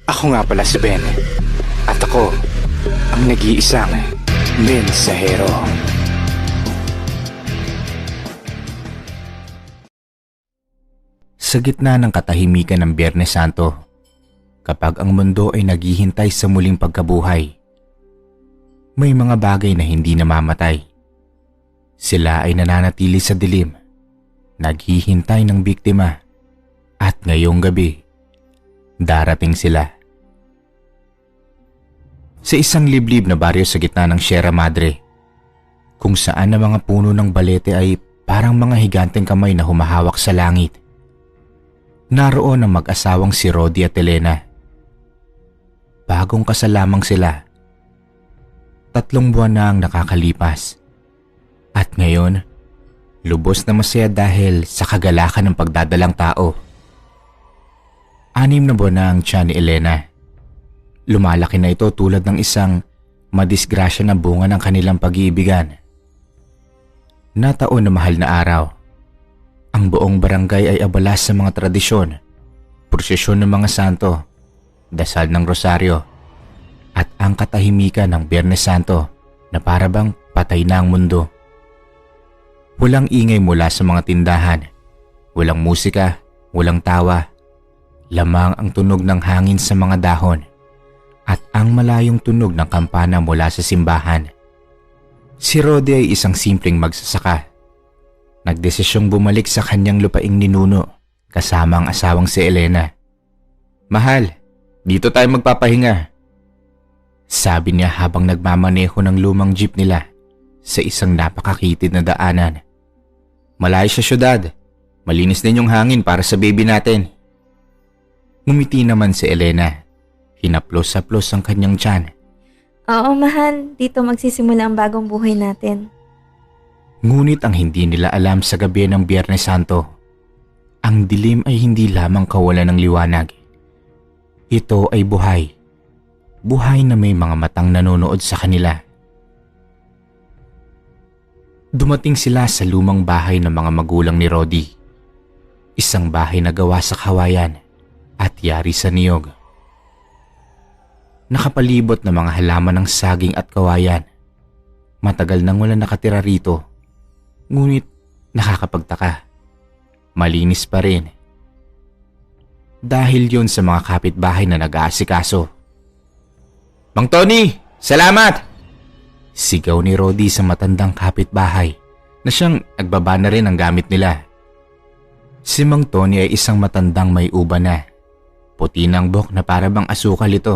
Ako nga pala si Ben. At ako, ang nag-iisang mensahero. Sa gitna ng katahimikan ng Biyernes Santo, kapag ang mundo ay naghihintay sa muling pagkabuhay, may mga bagay na hindi namamatay. Sila ay nananatili sa dilim, naghihintay ng biktima, at ngayong gabi, darating sila. Sa isang liblib na baryo sa gitna ng Sierra Madre, kung saan ang mga puno ng balete ay parang mga higanteng kamay na humahawak sa langit, naroon ang mag-asawang si Rodi at Elena. Bagong kasal lamang sila. 3 buwan na ang nakakalipas. At ngayon, lubos na masaya dahil sa kagalakan ng pagdadalang tao. 6 na buwan na ang tiyan ni Elena. Lumalaki na ito tulad ng isang madisgrasya na bunga ng kanilang pag-iibigan. Nataon na mahal na araw. Ang buong barangay ay abala sa mga tradisyon, prosesyon ng mga santo, dasal ng rosaryo, at ang katahimikan ng Biyernes Santo na para bang patay na ang mundo. Walang ingay mula sa mga tindahan, walang musika, walang tawa, lamang ang tunog ng hangin sa mga dahon at ang malayong tunog ng kampana mula sa simbahan. Si Rodi ay isang simpleng magsasaka. Nagdesisyong bumalik sa kanyang lupaing ninuno kasama ang asawang si Elena. "Mahal, dito tayo magpapahinga," sabi niya habang nagmamaneho ng lumang jeep nila sa isang napakakitid na daanan. "Malayo sa syudad, malinis din yung hangin para sa baby natin." Ngumiti naman si Elena. Hinaplos-haplos ang kanyang tiyan. Oo, mahal. Dito magsisimula ang bagong buhay natin. Ngunit ang hindi nila alam sa gabi ng Biyernes Santo, ang dilim ay hindi lamang kawalan ng liwanag. Ito ay buhay. Buhay na may mga matang nanonood sa kanila. Dumating sila sa lumang bahay ng mga magulang ni Rodi. Isang bahay na gawa sa kawayan at yari sa niyog. Nakapalibot na mga halaman ng saging at kawayan. Matagal nang wala nakatira rito. Ngunit nakakapagtaka. Malinis pa rin. Dahil yon sa mga kapitbahay na nag-aasikaso. "Mang Tony, salamat!" Sigaw ni Rodi sa matandang kapitbahay na siyang nagbaba na rin ang gamit nila. Si Mang Tony ay isang matandang may uba na. Puti ng buhok na para bang asukal ito.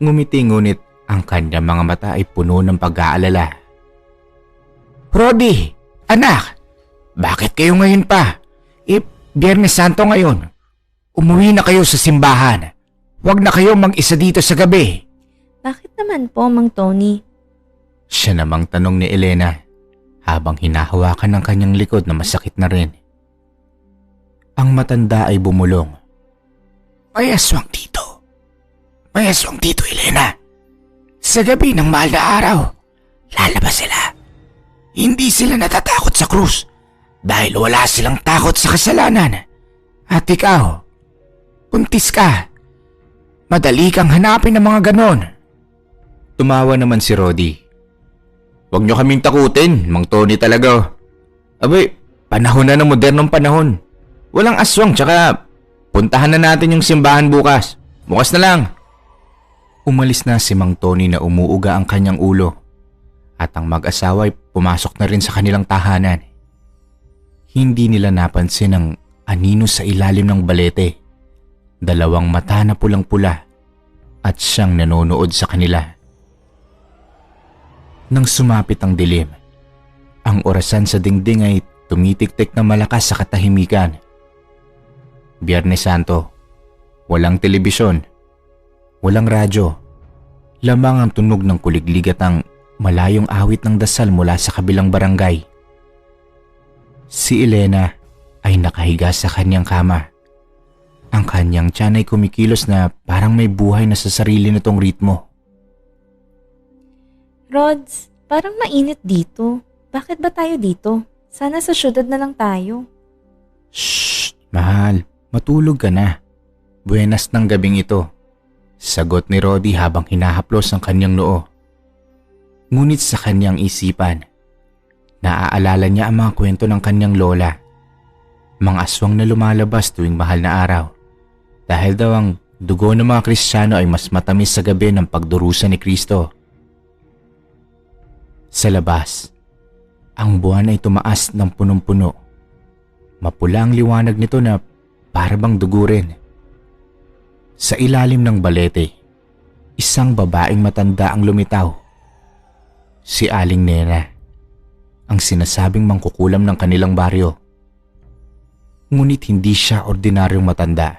Ngumiti ngunit ang kanyang mga mata ay puno ng pag-aalala. "Rodi, anak, bakit kayo ngayon pa? Biyernes Santo ngayon. Umuwi na kayo sa simbahan. Huwag na kayo mag-isa dito sa gabi." Bakit naman po, Mang Tony? Siya namang tanong ni Elena habang hinahawakan ng kanyang likod na masakit na rin. Ang matanda ay bumulong. May aswang dito, Elena. Sa gabi ng mahal na araw, lalabas sila. Hindi sila natatakot sa krus dahil wala silang takot sa kasalanan. At ikaw, buntis ka. Madali kang hanapin ng mga ganon. Tumawa naman si Rodi. "Huwag niyo kaming takutin, Mang Tony talaga. Abay, panahon na ng modernong panahon. Walang aswang tsaka puntahan na natin yung simbahan bukas. Bukas na lang." Umalis na si Mang Tony na umuuga ang kanyang ulo. At ang mag-asawa ay pumasok na rin sa kanilang tahanan. Hindi nila napansin ang anino sa ilalim ng balete. 2 mata na pulang-pula at siyang nanonood sa kanila. Nang sumapit ang dilim, ang orasan sa dingding ay tumitik-tik na malakas sa katahimikan. Biyernes Santo, walang telebisyon, walang radyo, lamang ang tunog ng kuliglig at ang malayong awit ng dasal mula sa kabilang barangay. Si Elena ay nakahiga sa kanyang kama. Ang kanyang tiyan ay kumikilos na parang may buhay na sa sarili nitong ritmo. Rods, parang mainit dito. Bakit ba tayo dito? Sana sa syudad na lang tayo. Shh! Mahal, matulog ka na. Buenas ng gabing ito, sagot ni Rodi habang hinahaplos ang kanyang noo. Ngunit sa kanyang isipan, naaalala niya ang mga kwento ng kanyang lola. Mga aswang na lumalabas tuwing mahal na araw. Dahil daw ang dugo ng mga Kristiyano ay mas matamis sa gabi ng pagdurusa ni Kristo. Sa labas, ang buwan ay tumaas ng punong-puno. Mapula ang liwanag nito na para bang dugo rin. Sa ilalim ng balete, isang babaeng matanda ang lumitaw. Si Aling Nena, ang sinasabing mangkukulam ng kanilang baryo. Ngunit hindi siya ordinaryong matanda.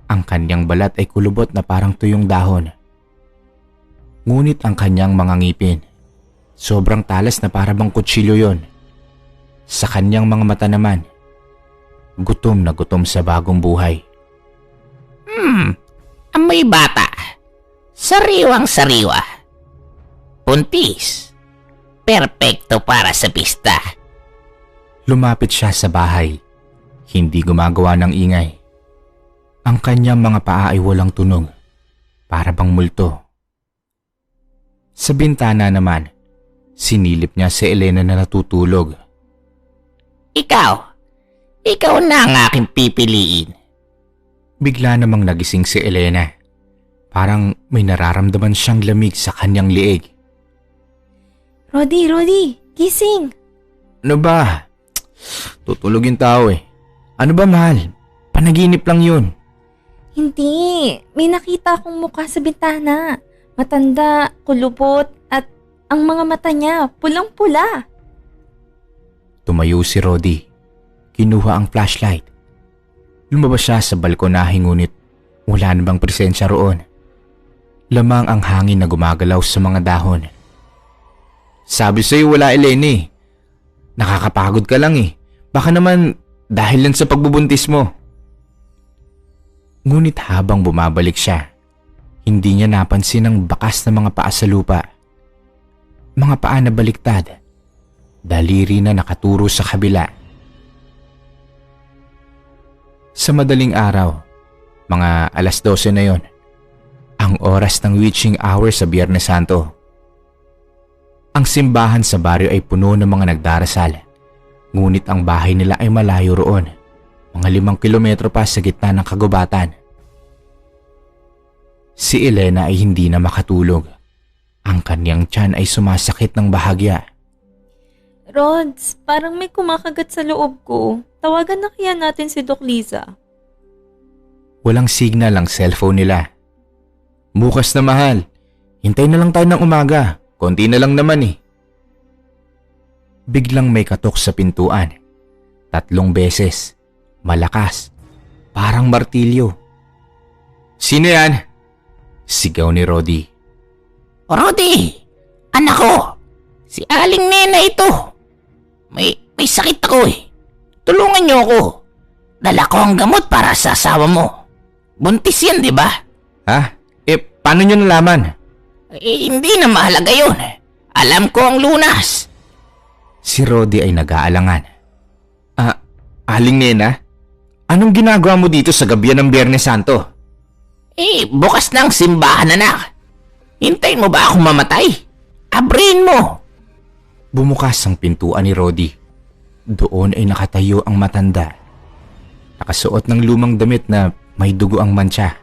Ang kanyang balat ay kulubot na parang tuyong dahon. Ngunit ang kanyang mga ngipin, sobrang talas na para bang kutsilyo yon. Sa kanyang mga mata naman, gutom na gutom sa bagong buhay. Amoy bata. Sariwang-sariwa. Puntis. Perpekto para sa pista. Lumapit siya sa bahay, hindi gumagawa ng ingay. Ang kanyang mga paa ay walang tunog, para bang multo. Sa bintana naman, sinilip niya si Elena na natutulog. Ikaw na ang aking pipiliin. Bigla namang nagising si Elena. Parang may nararamdaman siyang lamig sa kanyang liig. Rodi, gising! Ano ba? Tutulog yung tao eh. Ano ba, mahal? Panaginip lang yun. Hindi, may nakita akong mukha sa bintana. Matanda, kulubot, at ang mga mata niya pulang-pula. Tumayo si Rodi. Kinuha ang flashlight. Lumabas siya sa balkonahe ngunit wala namang presensya roon. Lamang ang hangin na gumagalaw sa mga dahon. Sabi sa'yo wala, Elena eh. Nakakapagod ka lang eh. Baka naman dahil lang sa pagbubuntis mo. Ngunit habang bumabalik siya, hindi niya napansin ang bakas na mga paa sa lupa. Mga paa na baliktad. Daliri na nakaturo sa kabila. Sa madaling araw, mga 12:00 na yon, ang oras ng witching hour sa Biyernes Santo. Ang simbahan sa baryo ay puno ng mga nagdarasal, ngunit ang bahay nila ay malayo roon, mga 5 kilometro pa sa gitna ng kagubatan. Si Elena ay hindi na makatulog. Ang kanyang tiyan ay sumasakit ng bahagya. Rods, parang may kumakagat sa loob ko. Tawagan na kaya natin si Doc Liza. Walang signal ang cellphone nila. Bukas na, mahal. Hintay na lang tayo ng umaga. Konti na lang naman eh. Biglang may katok sa pintuan. 3 beses. Malakas. Parang martilyo. Sino yan? Sigaw ni Rodi. Rodi! Anak ko! Si Aling Nena ito! May sakit ako eh. Tulungan niyo ako. Dala ko ang gamot para sa asawa mo. Buntis yan, di ba? Ha? Paano nyo nalaman? Hindi na mahalaga yun. Alam ko ang lunas. Si Rodi ay nag-aalangan. Aling Nena? Anong ginagawa mo dito sa gabi ng Biyernes Santo? Bukas na ang simbahan, anak. Hintayin mo ba akong mamatay? Abrihin mo. Bumukas ang pintuan ni Rodi. Doon ay nakatayo ang matanda. Nakasuot ng lumang damit na may dugo ang mantsa.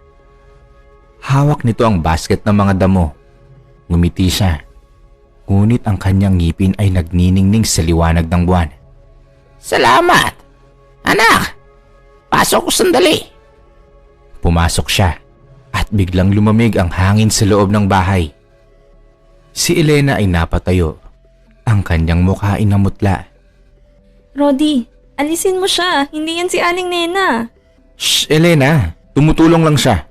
Hawak nito ang basket ng mga damo. Ngumiti siya. Ngunit ang kanyang ngipin ay nagniningning sa liwanag ng buwan. Salamat. Anak, pasok ko sandali. Pumasok siya at biglang lumamig ang hangin sa loob ng bahay. Si Elena ay napatayo. Ang kanyang mukha ay namutla. Rodi, alisin mo siya. Hindi yan si Aling Nena. Shh, Elena. Tumutulong lang siya.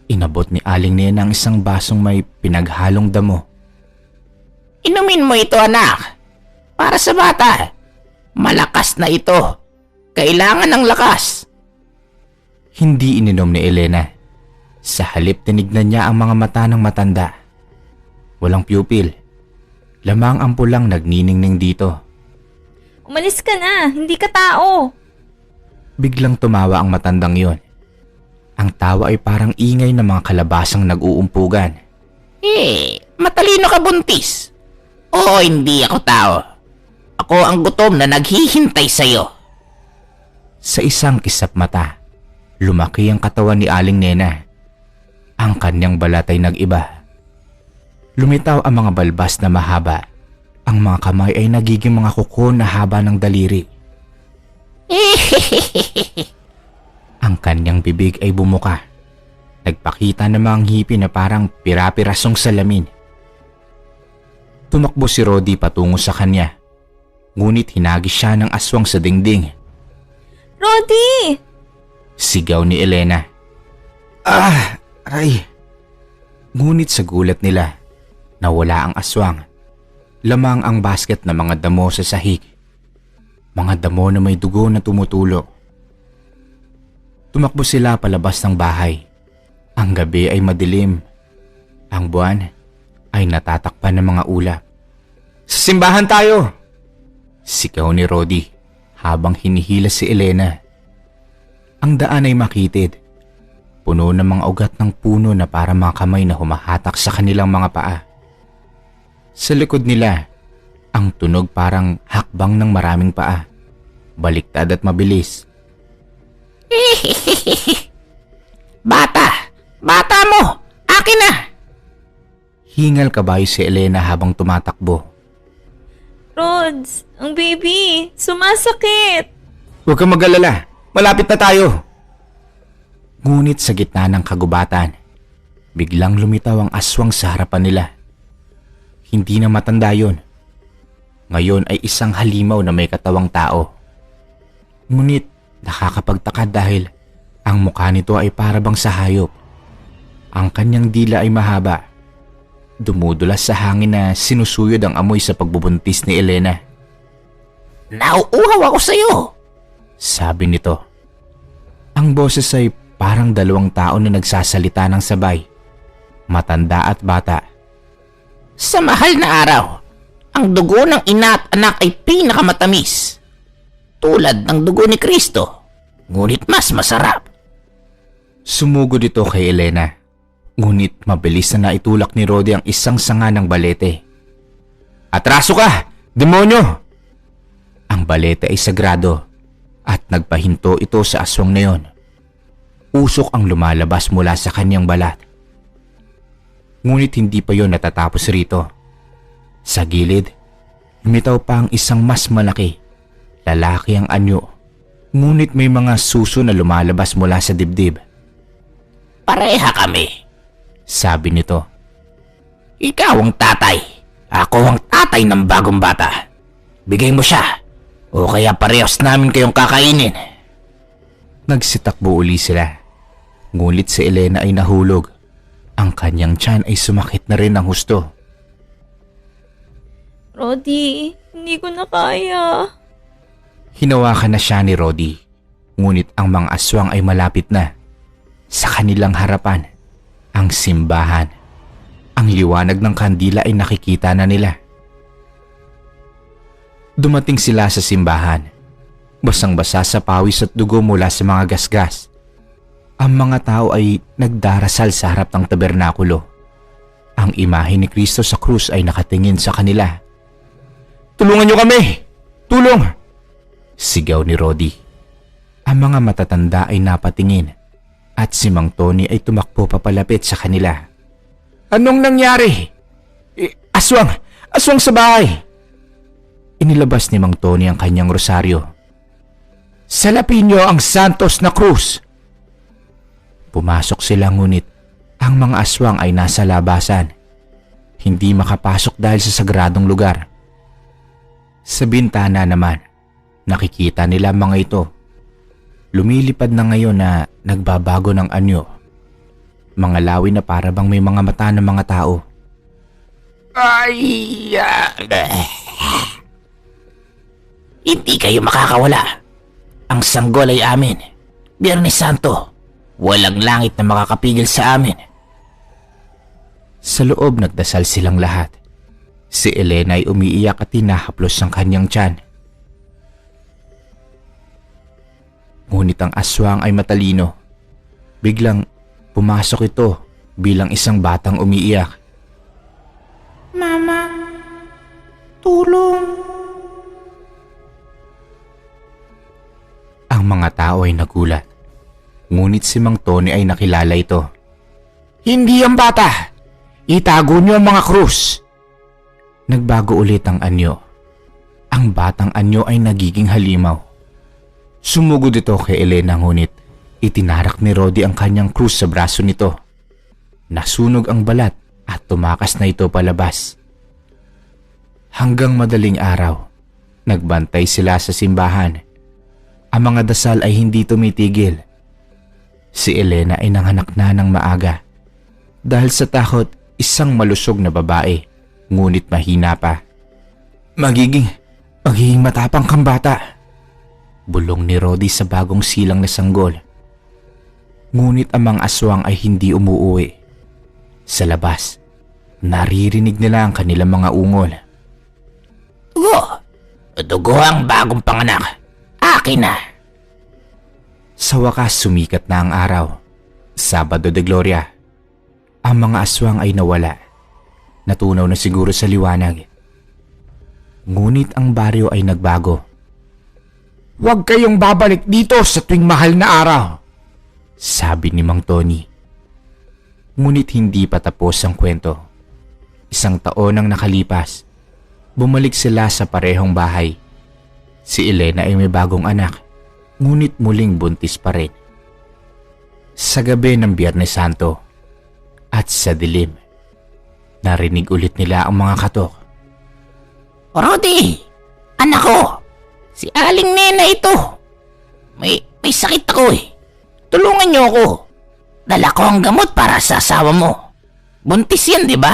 Inabot ni Aling Nena ang isang basong may pinaghalong damo. Inumin mo ito, anak. Para sa bata. Malakas na ito. Kailangan ng lakas. Hindi ininom ni Elena. Sa halip tinignan niya ang mga mata ng matanda. Walang pupil. Lamang ang pulang nagniningning dito. Umalis ka na. Hindi ka tao. Biglang tumawa ang matandang yon. Ang tawa ay parang ingay ng mga kalabasang nag-uumpugan. Matalino ka buntis. Oo, hindi ako tao. Ako ang gutom na naghihintay sa'yo. Sa isang kisap mata, lumaki ang katawan ni Aling Nena. Ang kanyang balat ay nag-iba. Lumitaw ang mga balbas na mahaba. Ang mga kamay ay nagiging mga kuko na haba ng daliri. Ang kanyang bibig ay bumuka. Nagpakita ng mga ngipin na parang pira-pirasong salamin. Tumakbo si Rodi patungo sa kanya. Ngunit hinagis siya ng aswang sa dingding. Rodi! Sigaw ni Elena. Aray! Ngunit sa gulat nila, nawala ang aswang. Lamang ang basket na mga damo sa sahig. Mga damo na may dugo na tumutulo. Tumakbo sila palabas ng bahay. Ang gabi ay madilim. Ang buwan ay natatakpan ng mga ulap. Sa simbahan tayo! Sigaw ni Rodi habang hinihila si Elena. Ang daan ay makitid. Puno ng mga ugat ng puno na para mga kamay na humahatak sa kanilang mga paa. Sa likod nila, ang tunog parang hakbang ng maraming paa. Baliktad at mabilis. Bata mo! Akin na! Hingal kabayo si Elena habang tumatakbo. Rods, ang baby, sumasakit. Huwag kang mag-alala, malapit na tayo. Ngunit sa gitna ng kagubatan, biglang lumitaw ang aswang sa harapan nila. Hindi na matanda yon. Ngayon ay isang halimaw na may katawang tao. Ngunit nakakapagtaka dahil ang mukha nito ay parabang sa hayop. Ang kanyang dila ay mahaba. Dumudulas sa hangin na sinusuyod ang amoy sa pagbubuntis ni Elena. Nauuhaw ako sa'yo! Sabi nito. Ang boses ay parang dalawang tao na nagsasalita ng sabay. Matanda at bata. Sa mahal na araw, ang dugo ng ina at anak ay pinakamatamis. Tulad ng dugo ni Kristo, ngunit mas masarap. Sumugod ito kay Elena. Ngunit mabilis na naitulak ni Rodi ang isang sanga ng balete. Atraso ka! Demonyo! Ang balete ay sagrado at nagpahinto ito sa aswang na yon. Usok ang lumalabas mula sa kanyang balat. Ngunit hindi pa yon natatapos rito. Sa gilid, lumitaw pa ang isang mas malaki. Lalaki ang anyo. Ngunit may mga suso na lumalabas mula sa dibdib. Pareha kami. Sabi nito. Ikaw ang tatay. Ako ang tatay ng bagong bata. Bigay mo siya. O kaya parehas namin kayong kakainin. Nagsitakbo uli sila. Ngunit si Elena ay nahulog. Ang kanyang tiyan ay sumakit na rin ng husto. Rodi, hindi ko na kaya. Hinawakan na siya ni Rodi. Ngunit ang mga aswang ay malapit na. Sa kanilang harapan, ang simbahan. Ang liwanag ng kandila ay nakikita na nila. Dumating sila sa simbahan. Basang-basa sa pawis at dugo mula sa mga gasgas. Ang mga tao ay nagdarasal sa harap ng tabernakulo. Ang imahe ni Kristo sa krus ay nakatingin sa kanila. Tulungan niyo kami! Tulong! Sigaw ni Rodi. Ang mga matatanda ay napatingin at si Mang Tony ay tumakbo papalapit sa kanila. Anong nangyari? Aswang! Aswang sa bahay! Inilabas ni Mang Tony ang kanyang rosaryo. Salapin niyo ang santos na krus! Pumasok sila ngunit ang mga aswang ay nasa labasan. Hindi makapasok dahil sa sagradong lugar. Sa bintana naman, nakikita nila mga ito. Lumilipad na ngayon na nagbabago ng anyo. Mga lawi na para bang may mga mata ng mga tao. Hindi kayo makakawala. Ang sanggol ay amin. Biyernes Santo, walang langit na makakapigil sa amin. Sa loob nagdasal silang lahat. Si Elena ay umiiyak at hinahaplos ang kanyang tiyan. Ngunit ang aswang ay matalino. Biglang pumasok ito bilang isang batang umiiyak. Mama, tulong. Ang mga tao ay nagulat. Ngunit si Mang Tony ay nakilala ito. Hindi ang bata! Itago niyo ang mga krus! Nagbago ulit ang anyo. Ang batang anyo ay nagiging halimaw. Sumugod ito kay Elena ngunit itinarak ni Rodi ang kanyang krus sa braso nito. Nasunog ang balat at tumakas na ito palabas. Hanggang madaling araw, nagbantay sila sa simbahan. Ang mga dasal ay hindi tumitigil. Si Elena ay nanganak na ng maaga. Dahil sa takot, isang malusog na babae, ngunit mahina pa. Magiging matapang kang bata. Bulong ni Rodi sa bagong silang na sanggol. Ngunit ang mga aswang ay hindi umuuwi. Sa labas, naririnig nila ang kanilang mga ungol. Dugo ang bagong panganak. Akin na. Sa wakas sumikat na ang araw. Sabado de Gloria. Ang mga aswang ay nawala. Natunaw na siguro sa liwanag. Ngunit ang baryo ay nagbago. Huwag kayong babalik dito sa tuwing mahal na araw, sabi ni Mang Tony. Ngunit hindi pa tapos ang kwento. Isang taon ang nakalipas. Bumalik sila sa parehong bahay. Si Elena ay may bagong anak, ngunit muling buntis pa rin. Sa gabi ng Biyernes Santo at sa dilim, narinig ulit nila ang mga katok. Rodi, anak ko, si Aling Nena ito. May sakit ako eh. Tulungan niyo ako. Dala ko ang gamot para sa asawa mo. Buntis yan, di ba?